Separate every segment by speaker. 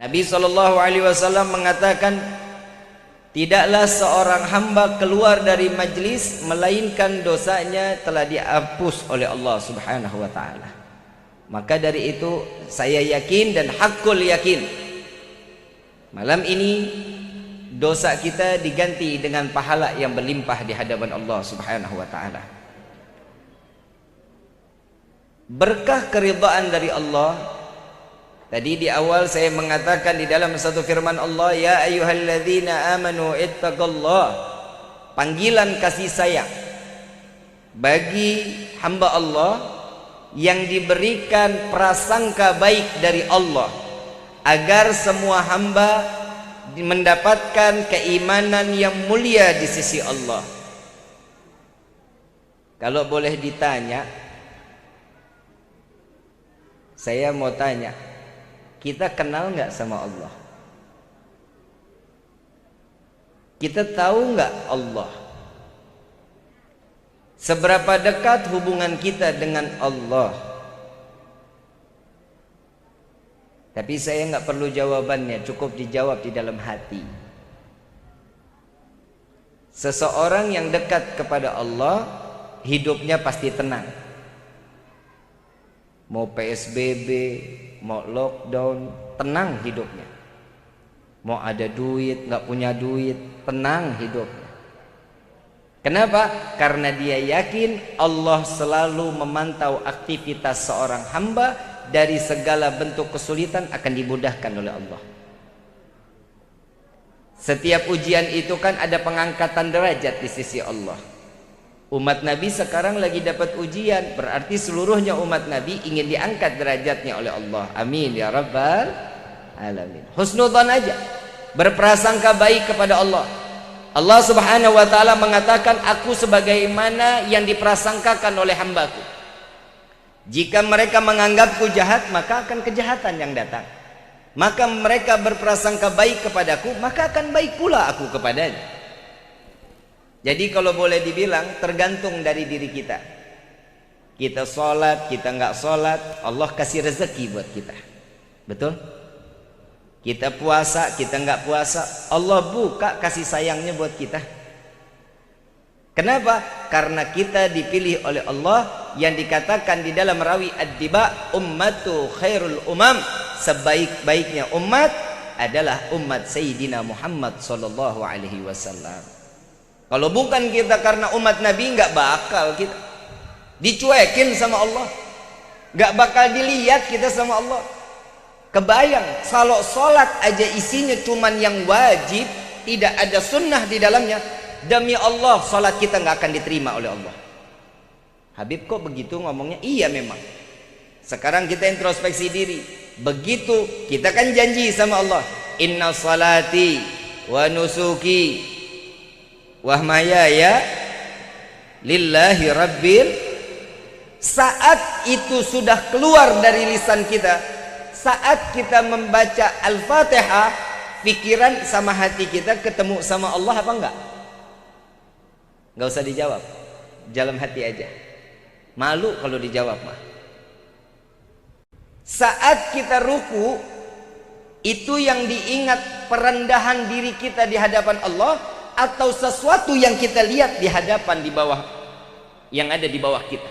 Speaker 1: Nabi SAW mengatakan, tidaklah seorang hamba keluar dari majlis melainkan dosanya telah dihapus oleh Allah Subhanahu wa taala. Maka dari itu saya yakin dan hakul yakin, malam ini dosa kita diganti dengan pahala yang berlimpah di hadapan Allah Subhanahu wa taala. Berkah keridhaan dari Allah. Tadi di awal saya mengatakan di dalam satu firman Allah, ya ayyuhalladzina amanu ittaqullah, panggilan kasih sayang bagi hamba Allah yang diberikan prasangka baik dari Allah agar semua hamba mendapatkan keimanan yang mulia di sisi Allah. Kalau boleh ditanya, saya mau tanya, kita kenal nggak sama Allah? Kita tahu nggak Allah? Seberapa dekat hubungan kita dengan Allah? Tapi saya nggak perlu jawabannya, cukup dijawab di dalam hati. Seseorang yang dekat kepada Allah, hidupnya pasti tenang. Mau PSBB, mau lockdown, tenang hidupnya. Mau ada duit, nggak punya duit, tenang hidupnya. Kenapa? Karena dia yakin Allah selalu memantau aktivitas seorang hamba, dari segala bentuk kesulitan akan dimudahkan oleh Allah. Setiap ujian itu kan ada pengangkatan derajat di sisi Allah. Umat Nabi sekarang lagi dapat ujian, berarti seluruhnya umat Nabi ingin diangkat derajatnya oleh Allah. Amin ya rabbal alamin. Husnudzan aja, berprasangka baik kepada Allah. Allah Subhanahu wa taala mengatakan, aku sebagaimana yang diprasangkakan oleh hambaku. Jika mereka menganggapku jahat, maka akan kejahatan yang datang. Maka mereka berprasangka baik kepadaku, maka akan baik pula aku kepadanya. Jadi kalau boleh dibilang, tergantung dari diri kita. Kita sholat, kita nggak sholat, Allah kasih rezeki buat kita. Betul? Kita puasa, kita nggak puasa, Allah buka kasih sayangnya buat kita. Kenapa? Karena kita dipilih oleh Allah, yang dikatakan di dalam rawi ad-diba, ummatu khairul umam, sebaik-baiknya umat adalah umat Sayyidina Muhammad sallallahu alaihi wasallam. Kalau bukan kita karena umat Nabi, nggak bakal kita dicuekin sama Allah, nggak bakal dilihat kita sama Allah. Kebayang kalau sholat aja isinya cuman yang wajib, tidak ada sunnah di dalamnya, demi Allah sholat kita nggak akan diterima oleh Allah. Habib kok begitu ngomongnya? Iya memang. Sekarang kita introspeksi diri. Begitu kita kan janji sama Allah, inna salati wa nusuki wahmayaya lillahi rabbil. Saat itu sudah keluar dari lisan kita, saat kita membaca Al-Fatihah, pikiran sama hati kita ketemu sama Allah apa enggak? Enggak usah dijawab, dalam hati aja. Malu kalau dijawab mah. Saat kita ruku, itu yang diingat perendahan diri kita di hadapan Allah, atau sesuatu yang kita lihat di hadapan, di bawah, yang ada di bawah kita?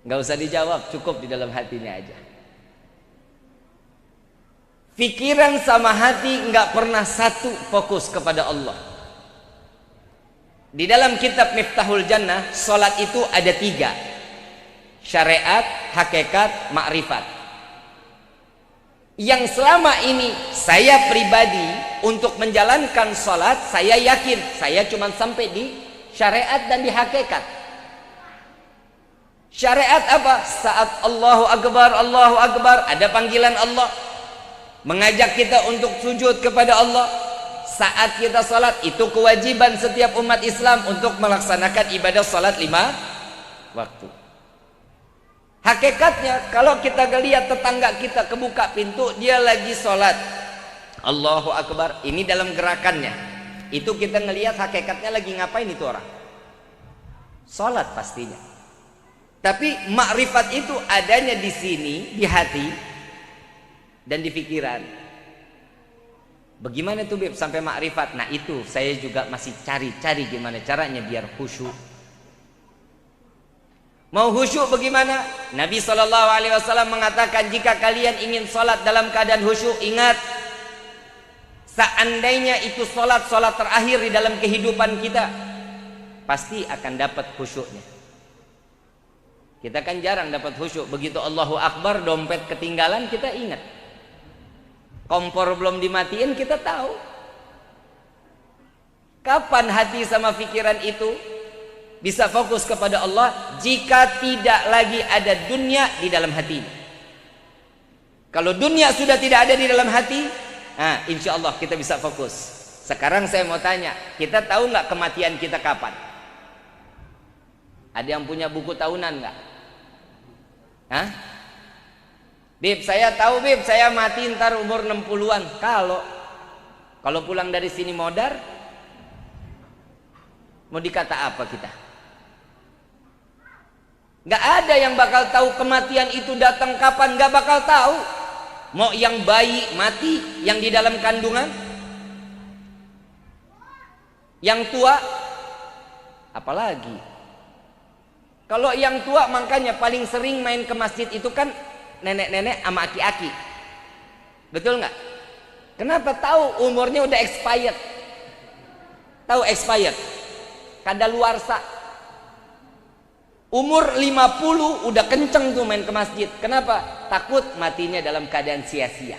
Speaker 1: Nggak usah dijawab, cukup di dalam hatinya aja. Pikiran sama hati nggak pernah satu fokus kepada Allah. Di dalam kitab Miftahul Jannah, sholat itu ada 3: syariat, hakikat, makrifat. Yang selama ini saya pribadi untuk menjalankan sholat, saya yakin saya cuma sampai di syariat dan di hakikat. Syariat apa? Saat Allahu Akbar, ada panggilan Allah mengajak kita untuk sujud kepada Allah. Saat kita sholat, itu kewajiban setiap umat Islam untuk melaksanakan ibadah sholat 5 waktu. Hakikatnya, kalau kita lihat tetangga kita kebuka pintu, dia lagi sholat, Allahu Akbar, ini dalam gerakannya, itu kita ngelihat hakikatnya lagi ngapain itu orang? Sholat pastinya. Tapi makrifat itu adanya di sini, di hati. dan di pikiran. Bagaimana tuh Beb sampai makrifat? Nah itu saya juga masih cari-cari gimana caranya biar khusyuk. Mau khusyuk bagaimana? Nabi SAW mengatakan, jika kalian ingin sholat dalam keadaan khusyuk, ingat, seandainya itu sholat terakhir di dalam kehidupan kita, pasti akan dapat khusyuknya. Kita kan jarang dapat khusyuk. Begitu Allahu Akbar, dompet ketinggalan, kita ingat. Kompor belum dimatiin, kita tahu. Kapan hati sama pikiran itu bisa fokus kepada Allah? Jika tidak lagi ada dunia di dalam hati. Kalau dunia sudah tidak ada di dalam hati, nah, insya Allah kita bisa fokus. Sekarang saya mau tanya, kita tahu nggak kematian kita kapan? Ada yang punya buku tahunan nggak? Hah? Bib, saya tahu Bib, saya mati ntar umur 60-an. Kalau pulang dari sini modar, mau dikata apa kita? Gak ada yang bakal tahu kematian itu datang kapan, gak bakal tahu. Mau yang bayi mati, yang di dalam kandungan, yang tua, apalagi. Kalau yang tua makanya paling sering main ke masjid itu kan nenek-nenek sama aki-aki. Betul nggak? Kenapa? Tahu umurnya udah expired. Tahu expired? Kadaluarsa. Umur 50 udah kenceng tuh main ke masjid. Kenapa? Takut matinya dalam keadaan sia-sia.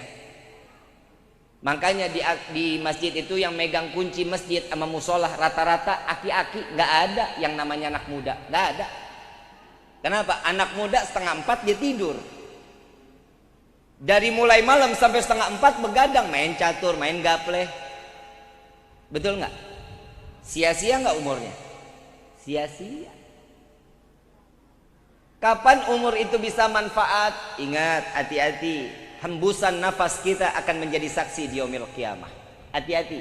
Speaker 1: Makanya di masjid itu yang megang kunci masjid sama musolah rata-rata aki-aki, nggak ada yang namanya anak muda, nggak ada. Kenapa? Anak muda 3:30 dia tidur. Dari mulai malam sampai 3:30 begadang, main catur, main gaple. Betul nggak? Sia-sia nggak umurnya? Sia-sia. Kapan umur itu bisa manfaat? Ingat, hati-hati. Hembusan nafas kita akan menjadi saksi di yaumil qiyamah. Hati-hati.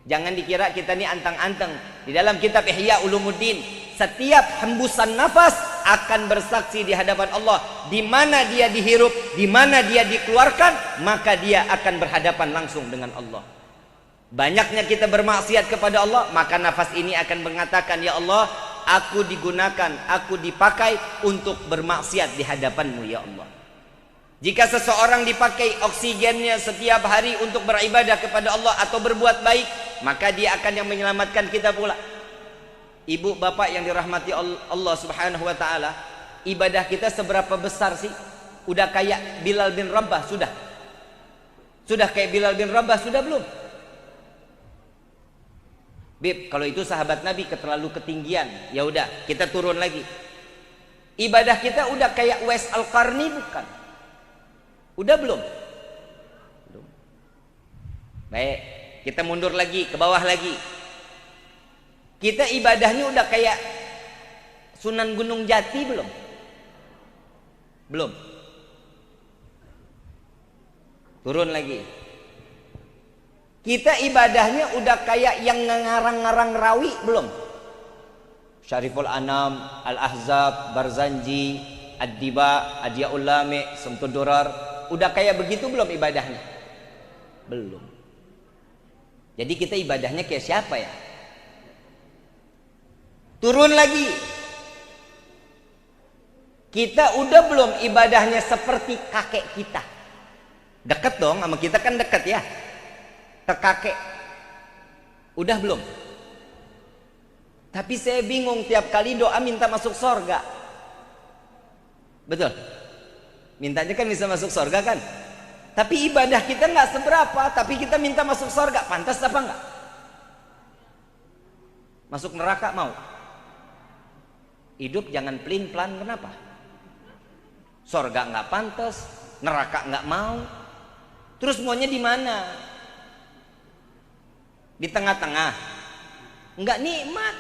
Speaker 1: Jangan dikira kita ini anteng-anteng. Di dalam kitab Ihya Ulumuddin, setiap hembusan nafas akan bersaksi di hadapan Allah. Di mana dia dihirup, di mana dia dikeluarkan, maka dia akan berhadapan langsung dengan Allah. Banyaknya kita bermaksiat kepada Allah, maka nafas ini akan mengatakan, ya Allah, aku digunakan, aku dipakai untuk bermaksiat di hadapanmu ya Allah. Jika seseorang dipakai oksigennya setiap hari untuk beribadah kepada Allah atau berbuat baik, maka dia akan yang menyelamatkan kita pula. Ibu bapak yang dirahmati Allah subhanahu wa ta'ala, ibadah kita seberapa besar sih? Udah kayak Bilal bin Rabah sudah? Sudah kayak Bilal bin Rabah sudah belum? Bib, kalau itu sahabat Nabi terlalu ketinggian, ya udah kita turun lagi. Ibadah kita udah kayak Uwais Al-Qarni bukan? Udah belum? Belum. Baik, kita mundur lagi ke bawah lagi. Kita ibadahnya udah kayak Sunan Gunung Jati belum? Belum. Turun lagi. Kita ibadahnya udah kayak yang ngarang-ngarang rawi belum? Syariful Anam, Al-Ahzab, Barzanji, Ad-Diba, Adiya'ul Lami, Samtud Durar. Udah kayak begitu belum ibadahnya? Belum. Jadi kita ibadahnya kayak siapa ya? Turun lagi. Kita udah belum ibadahnya seperti kakek kita? Deket dong sama kita kan deket ya. Ke kakek. Udah belum? Tapi saya bingung tiap kali doa minta masuk surga. Betul? Mintanya kan bisa masuk surga kan? Tapi ibadah kita nggak seberapa, tapi kita minta masuk surga. Pantas apa nggak? Masuk neraka mau? Hidup jangan pelin-pelan, kenapa? Surga nggak pantas, neraka nggak mau. Terus maunya di mana? Di tengah-tengah. Nggak nikmat.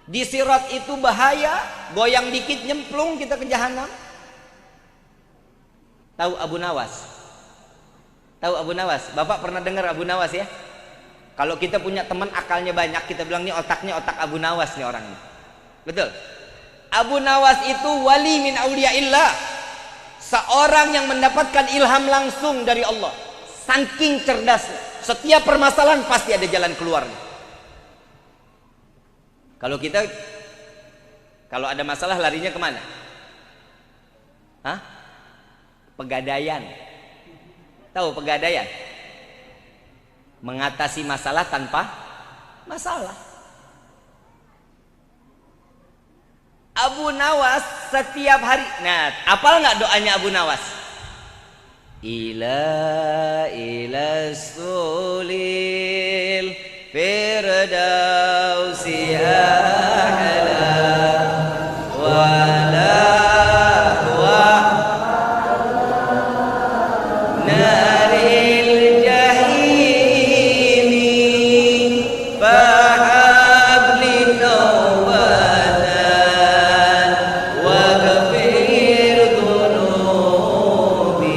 Speaker 1: Di sirat itu bahaya, goyang dikit nyemplung kita ke jahanam. Tahu Abu Nawas? Tahu Abu Nawas? Bapak pernah dengar Abu Nawas ya? Kalau kita punya teman akalnya banyak, kita bilang nih otaknya otak Abu Nawas nih orangnya. Betul? Abu Nawas itu wali min auliyaillah. Seorang yang mendapatkan ilham langsung dari Allah, saking cerdasnya, setiap permasalahan pasti ada jalan keluarnya. Kalau kita, kalau ada masalah larinya kemana? Hah? Pegadaian. Tahu pegadaian? Mengatasi masalah tanpa masalah. Abu Nawas setiap hari, nah, apal nggak doanya Abu Nawas? Ila sulil firdausi a'la wala wa naril jahimi fahabli tawbatan wa ghafir dhunubi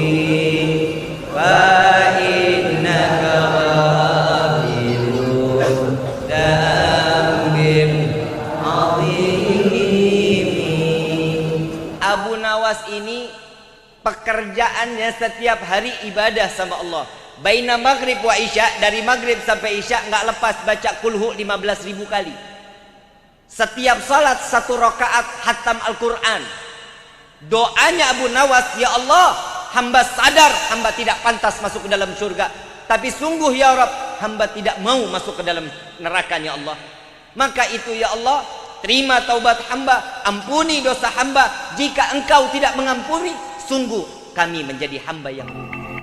Speaker 1: fa innaka ghafirun dambim azimi. Abu Nawas ini pekerjaannya setiap hari ibadah sama Allah. Baina maghrib wa isya, dari maghrib sampai isya nggak lepas baca kulhu 15.000 kali. Setiap salat 1 rakaat hatam Al-Quran. Doanya Abu Nawas, ya Allah, hamba sadar hamba tidak pantas masuk ke dalam surga, tapi sungguh ya Rabb, hamba tidak mau masuk ke dalam nerakanya Allah. Maka itu ya Allah, terima taubat hamba, ampuni dosa hamba. Jika engkau tidak mengampuni, sungguh kami menjadi hamba yang buruk.